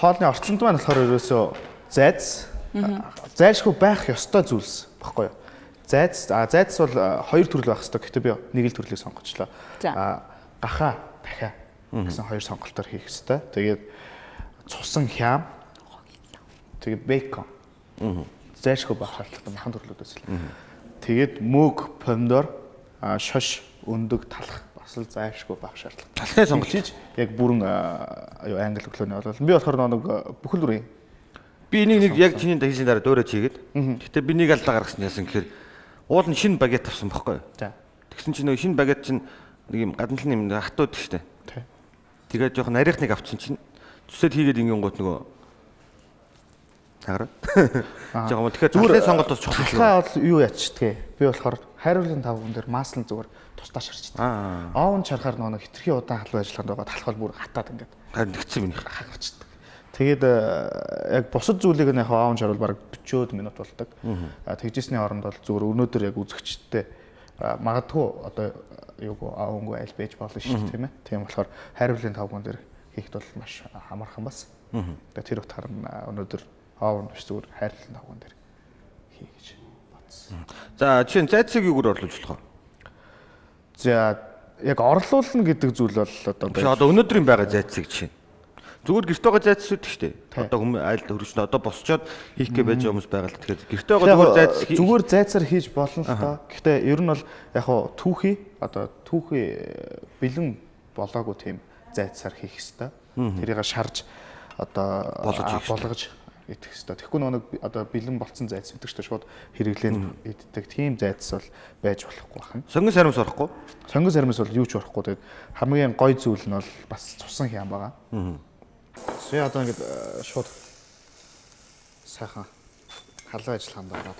хоолны орчинд маань болохоор ерөөсөө зайлшгүй байх ёстой зүйлс баггүй юу? Зайц бол хоёр төрөл байх ёстой. Гэхдээ би нэг л төрлийг сонгочлоо. Гахаа, дахиа гэсэн хоёр сонголтоор хийх ёстой. Тэгээд цусан хям, тэгээд бэкон. Зайлшгүй байх шаардлагатай махан төрлүүдээс л. Тэгээд мөг, помидор, шош, өндөг, талах бас л зайлшгүй байх шаардлагатай. Талхыг сонгож яг бүрэн англи өглөөний болол. Би болохоор нэг бүхэл бүрийн би нэг яг чиний хийсний дараа дөөрөө чигээд. Гэтэ би нэг алдаа гаргасан яасан гэхээр уул нь шинэ багет авсан байхгүй юу? За. Тэгсэн чинь нөгөө шинэ багет чинь нэг юм гадналын юм хатууд гэжтэй. Тий. Тэгээд жоохон нарийнхныг авчихсан чинь зүсэд хийгээд ингэн гот нөгөө таараа. Жоохон тэгэхээр зүгээр сонголт бас чухал. Талхаа бол юу ячдгээ. Би болохоор хайруулын тавган дээр маслын зүгээр тусдаа шарчдаг. Оовн чарахаар нөгөө хитрхи удаан халуун ажиллагаанд байгаа талхал бүр хатаад ингээд нэгцсэн минийх хагарчдаг. Тэгээд яг бусад зүйлийг нь яг аавн шарвал бараг 40 минут болдог. Тэгжсэний оронд бол зүгээр өнөөдөр яг үзэгчдтэй магадгүй одоо юуг аавнгүй аль байж болно шүү дээ тийм ээ. Тийм болохоор хайруулын тавган дээр хийхэд бол маш амархан бас. Тэгээд тэр утгаар нь өнөөдөр аавн биш зүгээр хайруулын тавган дээр хий гэж бодсон. За чинь зайцыг юугаар орлуулж болох вэ? За яг орлуулна гэдэг зүйл бол одоо өнөөдрийн байгаа зайцыг чинь зүгээр гэрте байгаа зайц шүү дээ. Одоо хүмүүс айл хөрөшнө одоо босчоод хийх гээ байж байгаа хүмүүс байгаа л тэгэхээр гэрте байгаа зүгээр зайц зүгээр зайцаар хийж болно л доо. Гэхдээ ер нь бол яг хоо түүхий бэлэн болоогүй тийм зайцаар хийх хэвээр. Тэрийг шарж одоо болгож идэх хэвээр. Тэгэхгүй нэг одоо бэлэн болцсон зайц гэдэг чинь шууд хэрэглэн иддэг тийм зайц бол байж болохгүй байна. Сонгон сарамс орохгүй. Сонгон сарамс бол юу ч орохгүй. Тэгээд хамгийн гоё зүйл нь бол бас цусан хям байгаа. Тэгээ одоо ингээд шууд сайхан халуун ажиллагаанд ороод.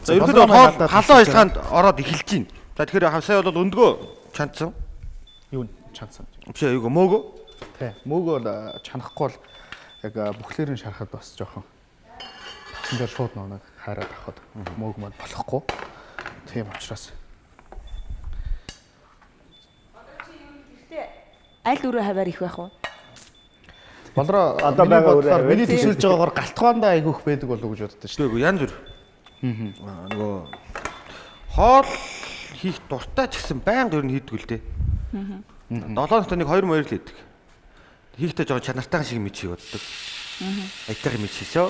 За ерөнхийдөө халуун ажиллагаанд ороод эхэлж байна. За тэгэхээр сая бол өндгөө чанцсан. Юу чанцсан? Биш юу мөөгөө? Тий. Мөөгөө бол чанахгүй бол яг бүхлээрэн шарахад бас жоохон тасан дээр шууд нэг хайраад авахд мөөг мод болохгүй. Тийм учраас аль өрөө хаваар их байх вэ? Болроо одоо байгаа өрөө миний төсөлж байгаагаар галтгаандаа айгүйх байдаг болов уу гэж боддоо шүү дээ. Янз бүр. Нөгөө хоол хийх дуртай ч гэсэн байнга ер нь хийдэг л дээ. 7 хоногт нэг 2 морил хийдэг. Хийхдээ жоохон чанартайхан шиг мэдчий боддог. Айтайхан мэдчихсөө.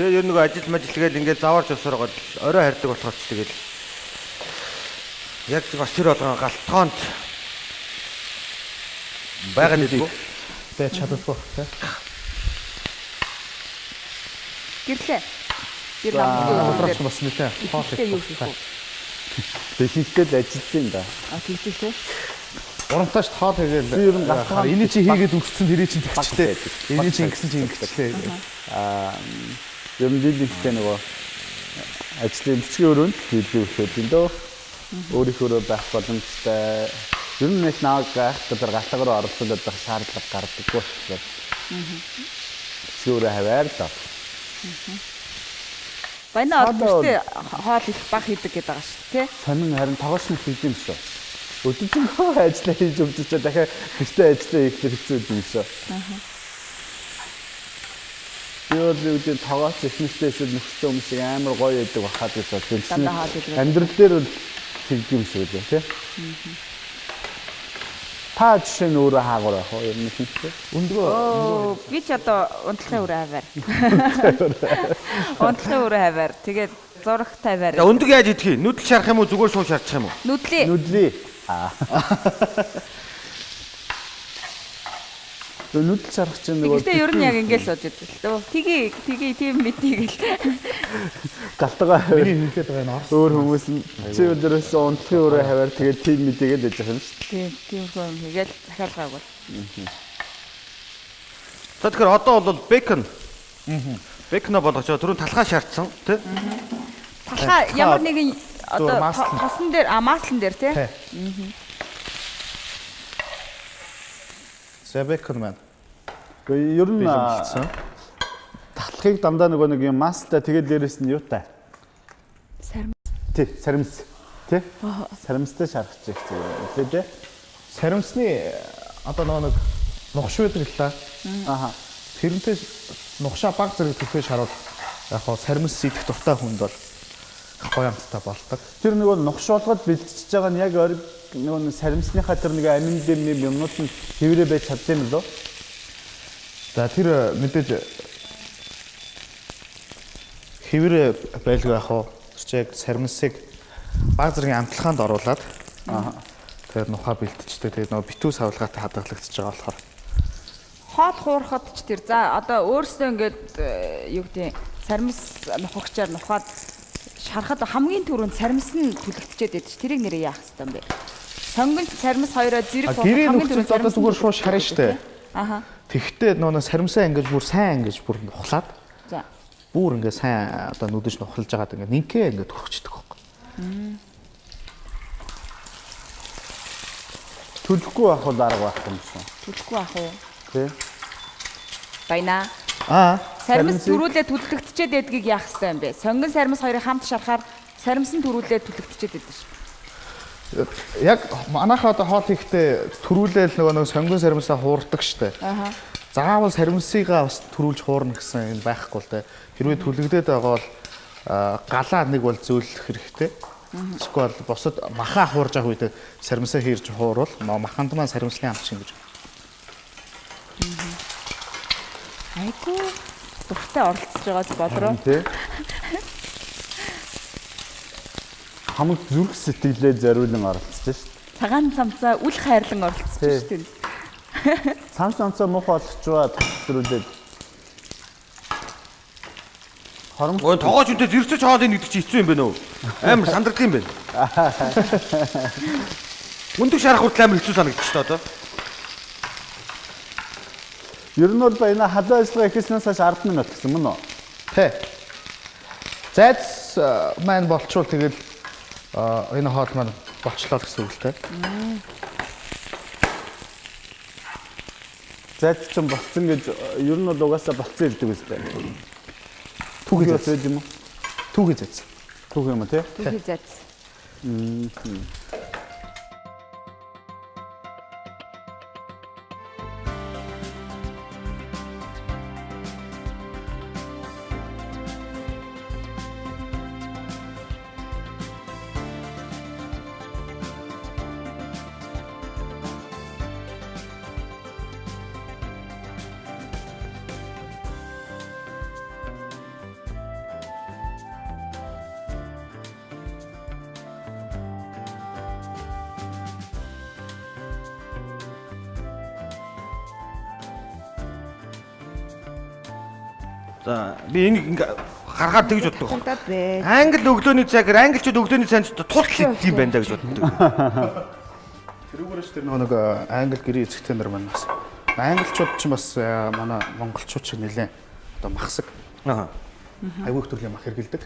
Тэгээ ер нь нөгөө ажил гээл ингээд заварж өсөрөөгөл орой харьдаг болохоор ч тэгэл яг бас тэр болгоо галтгоонд байгаа нэг тэ чадахгүй тэ. Гэрлээ. Тэр намайг бас нэлээ хоол хийх. Техниктэй л ажилласан юм да. Тэгчих тий. Урамтаач хоол хийгээл ер нь галтгаа энийг чи хийгээд өгсөн тэрийг чинь тэгчтэй. Энийг чи ингэсэн чи ингэчлээ. Ер нь дийлэгтэй нөгөө ажлын бичгийн өрөөнд хийлгүүхэд энэ дөө өөрийнхөө байх боломжтой. Ер нь нэг нааг газар галтгаар оролцуулаад байх шаардлага гардаггүй шүү. Шүүрэ хаваар та. Байна одтой хоол их баг хийдэг гэдэг байгаа шүү, тий? Сонин харин тогооч нь хийж юм шүү. Өдөржингөө ажиллаа хийж өгдөж дахиад гэртээ ажиллаа хийх хэцүү юм шүү. Юу л тогооч ихнээсээс нөхцөл хүмүүсийг амар гоё яадаг бахаад гэж бодсон. Амьдрал дээр бол тэгж юм шүү дээ, тий? Та жишээ нь өөрөө хаагур яах вэ? Ер нь хэлээ. Өндгөө. Би ч одоо унтлахын өрөө хаваар. Унтлахын өрөө хаваар. Тэгээд зураг тавиар. За өндөг яаж идэх юм? Нүдэл шарах юм уу? Зүгээр шууд шарчих юм уу? Нүдлээ. Нүдэл шарах чинь нөгөө. Гэхдээ ер нь яг ингэж сууж идэв л. Тгий тийм мэдээ гэл. Галтгаа миний хийхэд байгаа нь өөр хүмүүс нь чи өдрөөс унтлахын өрөө хаваар тэгээд тийм мэдээгээд яж байгаа юм шүү. Тийм юм хийгээл захиалгааг бол. За тэгэхээр одоо бол бекон. Беконо болгож түрүүн талхаа шаардсан тий? Талхаа ямар нэгэн одоо тосон дээр маслан дээр тий? Бекон маань. Гэхдээ ер нь талхыг дандаа нөгөө нэг юм мастай тэгээд дээрэс нь юутай? Сарамс. Тий, сарамс. Тий? Сарамстай шаргачих зүгээр. Тэ? Сарамсны одоо нэг нухш байдаг л та. Аха. Тэрнтэй нухшаа баг зэрэг төлөхөж харуул яг хоо сармис идэх дуртай хүнд бол гоё амттай болдог. Тэр нөгөө нухш болгоод бэлтжиж байгаа нь яг нөгөө саримсныхаа тэр нэг амин дэм юмнууд нь хэврээ байж чадсан юм лөө. За тэр мэдээж хэврээ байлгүй яг хоо тэр яг сармисыг баг зэргийн амтлагаанд оруулаад тэгээд нухаа бэлтжтэй тэгээд нөгөө битүү савлгаатай хадгалагдчихж байгаа болохоор Хоол хуурахад ч тэр за одоо өөрөөсөө ингээд юу гэдэг сармис нухагчаар нухаад шарахад хамгийн түрүүнд сармис нь түлэгдчихэд байдаг. Тэрийг нэрээ яах хэрэгтэй юм бэ? Сонгон сармис хоёроо зэрэг хамгийн түрүүнд одоо зүгээр шууд шарна штэ. Аха. Тэгэхдээ нөгөө сармисаа ингэж бүр сайн ингэж бүр нухлаад За. бүр ингэ сайн одоо нүдэж нухалж байгаад ингэ нинкээ ингэ төрчихдөг байхгүй. Төлөхгүй байх бол арга байх юм шиг. Түлэхгүй ах уу? Тэ. Байна. Сармис төрүүлээ түлэгдчихэд байдгийг яах хэрэгтэй юм бэ? Сонгон сармис хоёрыг хамт шарахаар сармис нь төрүүлээ түлэгдчихэд байдаг шүү. Яг манайхаа одоо хоол хийхдээ төрүүлээл нөгөө сонгон сармисаа хуурдаг штэ. Заавал сармисыгаа бас төрүүлж хуурна гэсэн юм байхгүй л дээ. Хэрвээ түлэгдээд байгаа бол галаа нэг бол зөөлөх хэрэгтэй. Эсвэл босод маха хуурж байгаа үед сармисаа хийрж хуурвал маханд маань сармисны амт шиг гэж. Айгу дуртай оролцож байгаас бодроо. Тэ. Хамаг зүрх сэтгэлээ зориулан оролцож шээ. Цагаан цамцаа үл хайрлан оролцож шүү дээ. Цамцаа мох болгочваа төгсрүүлээд. Ой тоогооч үнтэй зэрцэж хоол ин гэдэг чи хэцүү юм бэ нөө? Амар сандардаг юм байна. Мөндөг шарах хүртэл амар хэцүү санагдчих та одоо. Ер нь бол байна халуун ажиллагаа ихснээс хойш 10 минут гэсэн мөн үү? Тэ. Зайц маань болчвол тэгэл энэ хоол маань болчлоо гэсэн үг л тэ. Зайц ч болцсон гэж ер нь бол угаасаа болцсон гэдэг үстэй. Түүхий Зайц зайц юм уу? Түүхий зайц. Түүх юм уу те? Түүхий зайц. За би ингэ харахаар тэгж боддог. Хантаад бэ. Англи өглөөний цагаар англичууд өглөөний цайнд тултал хийх юм байна да гэж боддог. Тэрүүгээрч тэр нэг англи гэрээ эзэгтэй нар маань бас англичууд ч бас манай монголчууд шиг нэлээ одоо махсаг. Айгүйх төрлийн мах хэргэлдэг.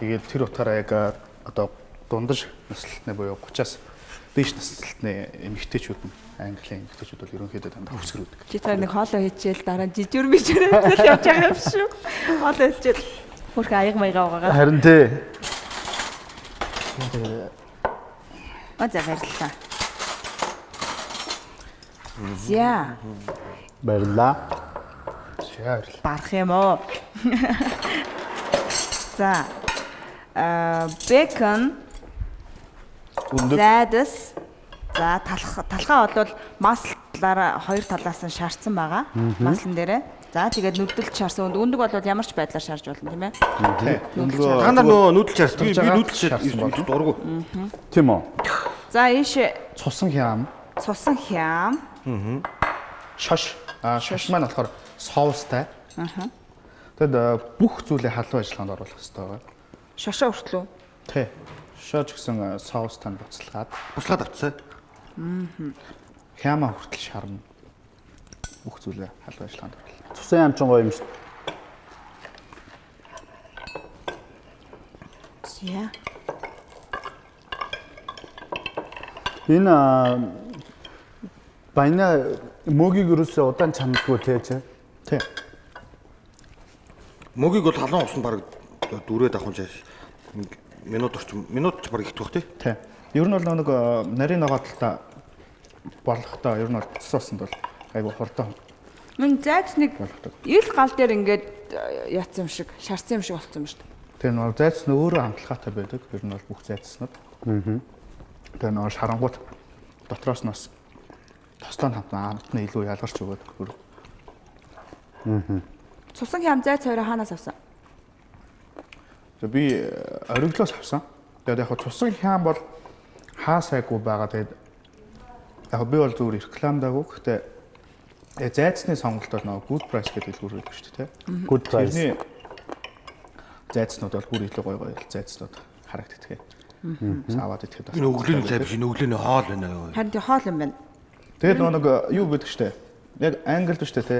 Тэгээд тэр утгаараа яг одоо дундаж наслалтны буюу 30-аас дээш наслалтны эмэгтэйчүүд нь английн эмэгтэйчүүд бол ерөнхийдөө дандаа хөсгөрүүдэг. Чи та нэг хоолоо хийчихэл дараа нь жижүүр бижүүр явж байгаа юм шүү. Хоолоо хийчихэл хөрхө аяг маягаа угаагаа. Харин тий. За баярлалаа. За. Баярлаа. Шаар. Барах юм уу? За. Бэкон зайдас. За талхаа бол маслаараа хоёр талаас нь шаардсан байгаа. Маслан дээрээ. За тэгээд нүдэлж шаарсан. Өндөг бол ямар ч байдлаар шаарж болно тийм ээ. Та нар нөгөө нүүдэлж шаарсан. Би нүүдэлж шаарсан дургу. Тийм үү? За ийш Цусан хям. цусан хям. Шош. Шош маань болохоор соустай. Тэгэд бүх зүйлээ халуун ажиллагаанд оруулах хэрэгтэй байгаа. Шошоо хүртлүү. Тий. Шоож гэсэн соустай нь буцалгаад авцсан. хямаа хүртэл шарна. Бүх зүйлээ халуун ажиллагаанд оруулах. Цусан ям ч гоё юм шүү. За. Энэ байна мөгийг юусоо удаан чамдгүй тий. Тий. Мөгийг бол халуун усан баг дүүрээд авах юм чааш. Минут ч баг ихтэх бах тий. Тий. Ер нь бол нэг нарийн ногоо талаа болгохдоо ер нь бол цусанд бол айгу хурдан Мөн зайц нэг болгодог. ил гал дээр ингээд яатсан юм шиг, шарсан юм шиг болсон юм шүү дээ. Тэр нь бол зайц нь өөрөө хамтлагаатай байдаг. Ер нь бол бүх зайцснууд. Тэр нь шарангууд дотроос нь бас тослоо хамтнаа амтны илүү ялгарч өгöd. Цусан хям зайц хоёроо хаанаас авсан? Би ориглоос авсан. Тэгээд яг цусан хям бол хаа сайгүй байгаа. Тэгээд яг би бол зүгээр реклам даагүй. Гэхдээ зайцны сонголтоор нөгөө good price гэдэг хэлбэр өгдөг шүү дээ. Good price. Тэрний зайцнууд бол бүр илүү гоё зайцнууд харагддаг. Аваад идэхэд бас. Энэ өглөөний цай биш, энэ өглөөний хоол байна юу? Харин тий хоол юм байна. Тэгээд нэг юу гэдэг штэ. Яг англид штэ те.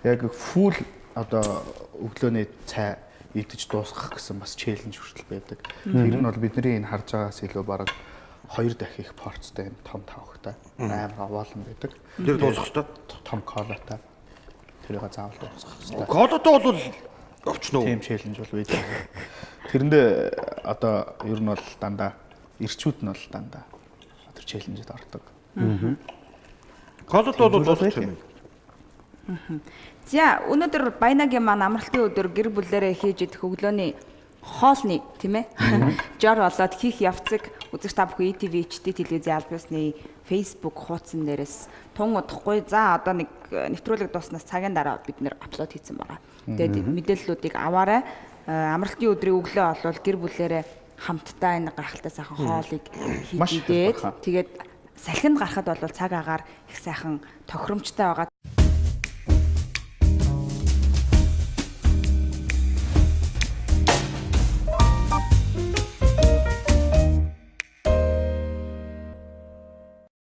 Яг full одоо өглөөний цай идэж дуусгах гэсэн бас челленж хүртэл байдаг. Тэр нь бол бидний энэ харж байгаас илүү бараг 2 дахин их порцтой юм том тавхтай. Амар овоолон байдаг. Тэр дуусах ёстой. Том колатай. Тэрийг заавал дуусгах ёстой. Колотой бол овчно уу? Тийм челленж бол байдаг. Тэрэндээ одоо ер нь бол дандаа ирчүүд нь бол дандаа тэр челленжэд ордог. Колотой бол дуусах юм. За өнөөдөр Баянагийн маань амралтын өдөр гэр бүлээрээ хийж идэх өглөөний хоолны тийм ээ жор болоод хийх явцыг үзэгч та бүхэн ETV HD телевизийн аль биесний Facebook хуудсан дээрээс тун удахгүй за одоо нэг нэвтрүүлэг дууснаас цагийн дараа бид нэр аплод хийсэн байгаа. Тэгээд мэдээллүүдийг аваарай. Амралтын өдрийн өглөө болвол гэр бүлээрээ хамтдаа энэ гахалтай сайхан хоолыг хийж идээд тэгээд салхинд гарахад бол цаг агаар их сайхан тохиромжтой байгаа.